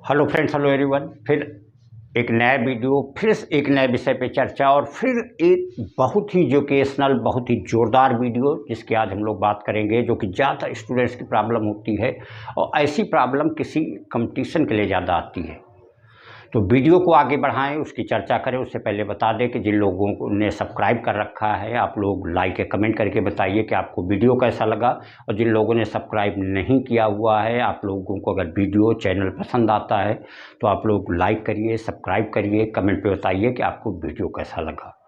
Hello friends, hello everyone. फिर एक नया वीडियो, फिर एक नए विषय पे चर्चा और फिर एक बहुत ही एजुकेशनल, बहुत ही ज़ोरदार वीडियो जिसकी आज हम लोग बात करेंगे, जो कि ज़्यादा स्टूडेंट्स की प्रॉब्लम होती है और ऐसी प्रॉब्लम किसी कंपटीशन के लिए ज़्यादा आती है। तो वीडियो को आगे बढ़ाएं, उसकी चर्चा करें। उससे पहले बता दें कि जिन लोगों ने सब्सक्राइब कर रखा है, आप लोग लाइक या कमेंट करके बताइए कि आपको वीडियो कैसा लगा। और जिन लोगों ने सब्सक्राइब नहीं किया हुआ है, आप लोगों को अगर वीडियो चैनल पसंद आता है तो आप लोग लाइक करिए, सब्सक्राइब करिए, कमेंट पे बताइए कि आपको वीडियो कैसा लगा।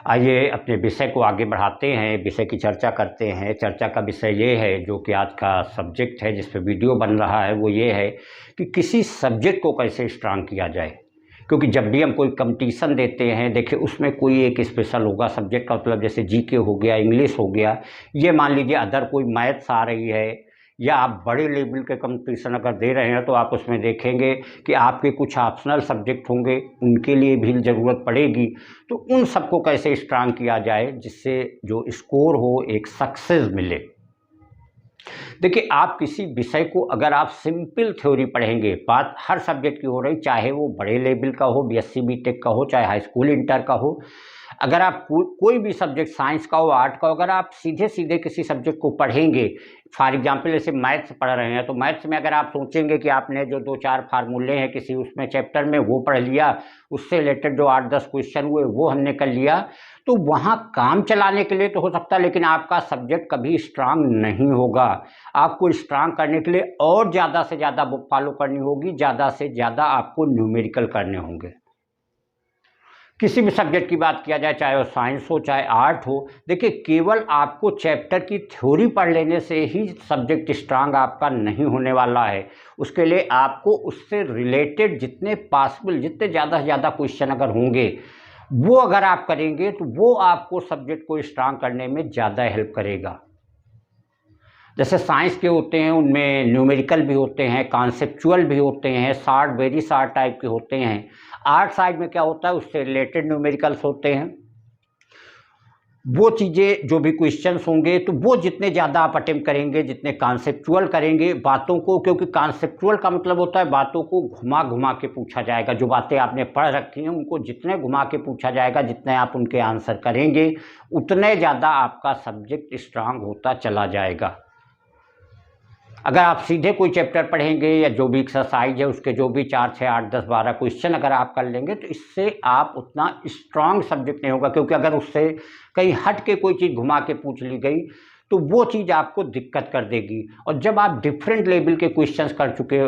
आइए अपने विषय को आगे बढ़ाते हैं, विषय की चर्चा करते हैं। चर्चा का विषय ये है, जो कि आज का सब्जेक्ट है जिस पे वीडियो बन रहा है, वो ये है कि किसी सब्जेक्ट को कैसे स्ट्रांग किया जाए। क्योंकि जब भी हम कोई कंपटीशन देते हैं, देखिए उसमें कोई एक स्पेशल होगा सब्जेक्ट का, मतलब जैसे जीके हो गया, इंग्लिश हो गया, ये मान लीजिए अदर कोई मैथ्स आ रही है, या आप बड़े लेवल के कंपटीशन अगर दे रहे हैं तो आप उसमें देखेंगे कि आपके कुछ ऑप्शनल सब्जेक्ट होंगे, उनके लिए भी ज़रूरत पड़ेगी। तो उन सबको कैसे स्ट्रांग किया जाए जिससे जो स्कोर हो, एक सक्सेस मिले। देखिए, आप किसी विषय को अगर आप सिंपल थ्योरी पढ़ेंगे, बात हर सब्जेक्ट की हो रही, चाहे वो बड़े लेवल का हो, बीएससी बीटेक का हो, चाहे हाई स्कूल इंटर का हो, अगर आप कोई भी सब्जेक्ट, साइंस का हो, आर्ट का हो, अगर आप सीधे सीधे किसी सब्जेक्ट को पढ़ेंगे, फॉर एग्जांपल जैसे मैथ्स पढ़ रहे हैं, तो मैथ्स में अगर आप सोचेंगे कि आपने जो 2-4 फार्मूले हैं किसी उसमें चैप्टर में वो पढ़ लिया, उससे रिलेटेड जो 8-10 क्वेश्चन हुए वो हमने कर लिया, तो वहाँ काम चलाने के लिए तो हो सकता है, लेकिन आपका सब्जेक्ट कभी स्ट्रांग नहीं होगा। आपको स्ट्रांग करने के लिए और ज़्यादा से ज़्यादा बुक फॉलो करनी होगी, ज़्यादा से ज़्यादा आपको न्यूमेरिकल करने होंगे। किसी भी सब्जेक्ट की बात किया जाए, चाहे वो साइंस हो चाहे आर्ट हो, देखिए केवल आपको चैप्टर की थ्योरी पढ़ लेने से ही सब्जेक्ट स्ट्रांग आपका नहीं होने वाला है। उसके लिए आपको उससे रिलेटेड जितने पॉसिबल, जितने ज़्यादा से ज़्यादा क्वेश्चन अगर होंगे, वो अगर आप करेंगे तो वो आपको सब्जेक्ट को स्ट्रांग करने में ज़्यादा हेल्प करेगा। जैसे साइंस के होते हैं, उनमें न्यूमेरिकल भी होते हैं, कॉन्सेप्चुअल भी होते हैं, शॉर्ट, वेरी शॉर्ट टाइप के होते हैं। आर्ट साइड में क्या होता है, उससे रिलेटेड न्यूमेरिकल्स होते हैं। वो चीज़ें, जो भी क्वेश्चंस होंगे, तो वो जितने ज़्यादा आप अटेम्प्ट करेंगे, जितने कॉन्सेप्चुअल करेंगे बातों को, क्योंकि कॉन्सेप्चुअल का मतलब होता है बातों को घुमा घुमा के पूछा जाएगा। जो बातें आपने पढ़ रखी हैं उनको जितने घुमा के पूछा जाएगा, जितने आप उनके आंसर करेंगे, उतने ज़्यादा आपका सब्जेक्ट स्ट्रांग होता चला जाएगा। अगर आप सीधे कोई चैप्टर पढ़ेंगे या जो भी एक्सरसाइज है उसके जो भी 4, 6, 8, 10, 12 क्वेश्चन अगर आप कर लेंगे, तो इससे आप उतना स्ट्रांग सब्जेक्ट नहीं होगा। क्योंकि अगर उससे कहीं हट के कोई चीज़ घुमा के पूछ ली गई तो वो चीज़ आपको दिक्कत कर देगी। और जब आप डिफरेंट लेवल के क्वेश्चंस कर चुके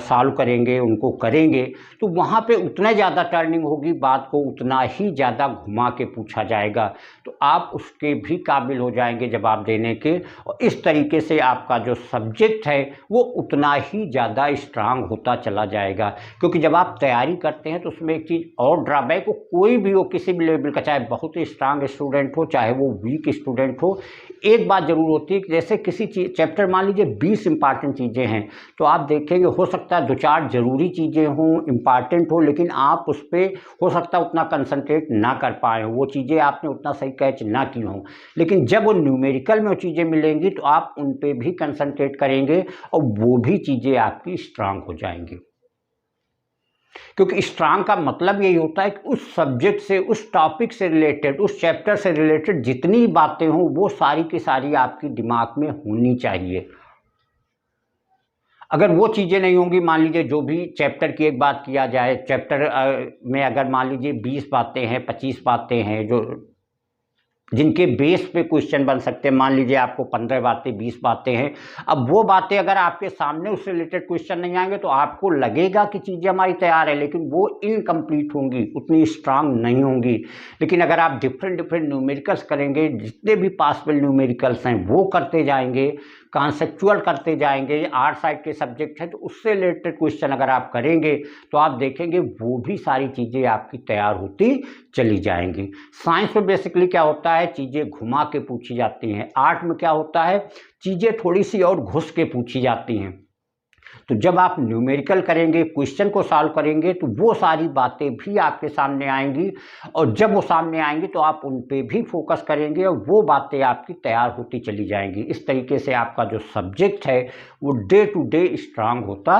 सॉल्व करेंगे, उनको करेंगे, तो वहाँ पे उतना ज़्यादा टर्निंग होगी, बात को उतना ही ज़्यादा घुमा के पूछा जाएगा, तो आप उसके भी काबिल हो जाएंगे जवाब देने के। और इस तरीके से आपका जो सब्जेक्ट है वो उतना ही ज़्यादा स्ट्रांग होता चला जाएगा। क्योंकि जब आप तैयारी करते हैं तो उसमें एक चीज़ और ड्रॉबैक हो, कोई भी हो, किसी भी लेवल का, चाहे बहुत ही स्ट्रांग स्टूडेंट हो चाहे वो वीक स्टूडेंट हो, एक बात जरूर होती है कि जैसे किसी चीज चैप्टर, मान लीजिए 20 इंपॉर्टेंट चीज़ें हैं, तो आप देखेंगे हो सकता है 2-4 जरूरी चीज़ें हों, इंपॉर्टेंट हो, लेकिन आप उस पर हो सकता है उतना कंसंट्रेट ना कर पाए हो, वो चीज़ें आपने उतना सही कैच ना की हों। लेकिन जब वो न्यूमेरिकल में वो चीज़ें मिलेंगी तो आप उन पर भी कंसंट्रेट करेंगे और वो भी चीज़ें आपकी स्ट्रांग हो जाएंगी। क्योंकि स्ट्रांग का मतलब यही होता है कि उस सब्जेक्ट से, उस टॉपिक से रिलेटेड, उस चैप्टर से रिलेटेड जितनी बातें हों वो सारी की सारी आपकी दिमाग में होनी चाहिए। अगर वो चीज़ें नहीं होंगी, मान लीजिए जो भी चैप्टर की एक बात किया जाए, चैप्टर में अगर मान लीजिए 20 बातें हैं, 25 बातें हैं, जो जिनके बेस पे क्वेश्चन बन सकते हैं, मान लीजिए आपको 15 बातें, 20 बातें हैं, अब वो बातें अगर आपके सामने उससे रिलेटेड क्वेश्चन नहीं आएंगे तो आपको लगेगा कि चीज़ें हमारी तैयार है, लेकिन वो इनकम्प्लीट होंगी, उतनी स्ट्रांग नहीं होंगी। लेकिन अगर आप डिफरेंट न्यूमेरिकल्स करेंगे, जितने भी पॉसिबल न्यूमेरिकल्स हैं वो करते जाएंगे, कॉन्सेप्चुअल करते जाएंगे, आर्ट साइड के सब्जेक्ट हैं तो उससे रिलेटेड क्वेश्चन अगर आप करेंगे तो आप देखेंगे वो भी सारी चीज़ें आपकी तैयार होती चली जाएंगी। साइंस में बेसिकली क्या होता है, चीज़ें घुमा के पूछी जाती हैं। आर्ट में क्या होता है, चीज़ें थोड़ी सी और घुस के पूछी जाती हैं। तो जब आप न्यूमेरिकल करेंगे, क्वेश्चन को सॉल्व करेंगे, तो वो सारी बातें भी आपके सामने आएंगी, और जब वो सामने आएंगी तो आप उन पे भी फोकस करेंगे और वो बातें आपकी तैयार होती चली जाएंगी। इस तरीके से आपका जो सब्जेक्ट है वो डे टू डे स्ट्रांग होता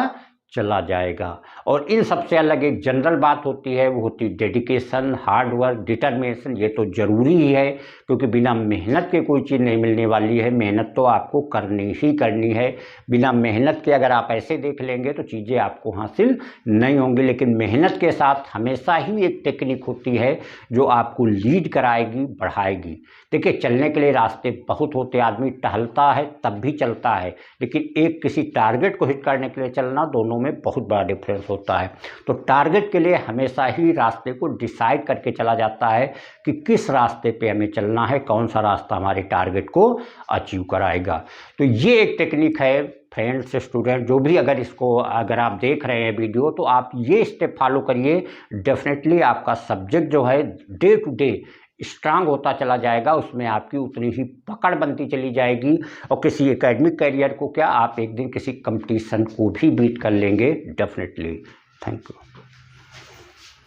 चला जाएगा। और इन सबसे अलग एक जनरल बात होती है, वो होती है डेडिकेशन, हार्ड वर्क, डिटर्मिनेशन। ये तो ज़रूरी ही है, क्योंकि बिना मेहनत के कोई चीज़ नहीं मिलने वाली है। मेहनत तो आपको करनी ही करनी है। बिना मेहनत के अगर आप ऐसे देख लेंगे तो चीज़ें आपको हासिल नहीं होंगी। लेकिन मेहनत के साथ हमेशा ही एक टेक्निक होती है जो आपको लीड कराएगी, बढ़ाएगी। देखिए, चलने के लिए रास्ते बहुत होते हैं, आदमी टहलता है तब भी चलता है, लेकिन एक किसी टारगेट को हिट करने के लिए चलना, दोनों में बहुत बड़ा डिफरेंस होता है। तो टारगेट के लिए हमेशा ही रास्ते को डिसाइड करके चला जाता है कि किस रास्ते पे हमें चलना है, कौन सा रास्ता हमारे टारगेट को अचीव कराएगा। तो ये एक टेक्निक है फ्रेंड्स, स्टूडेंट, जो भी अगर आप देख रहे हैं वीडियो, तो आप ये स्टेप फॉलो करिए। डेफिनेटली आपका सब्जेक्ट जो है डे टू डे स्ट्रांग होता चला जाएगा, उसमें आपकी उतनी ही पकड़ बनती चली जाएगी। और किसी एकेडमिक कैरियर को क्या, आप एक दिन किसी कंपटीशन को भी बीट कर लेंगे डेफिनेटली। Thank you.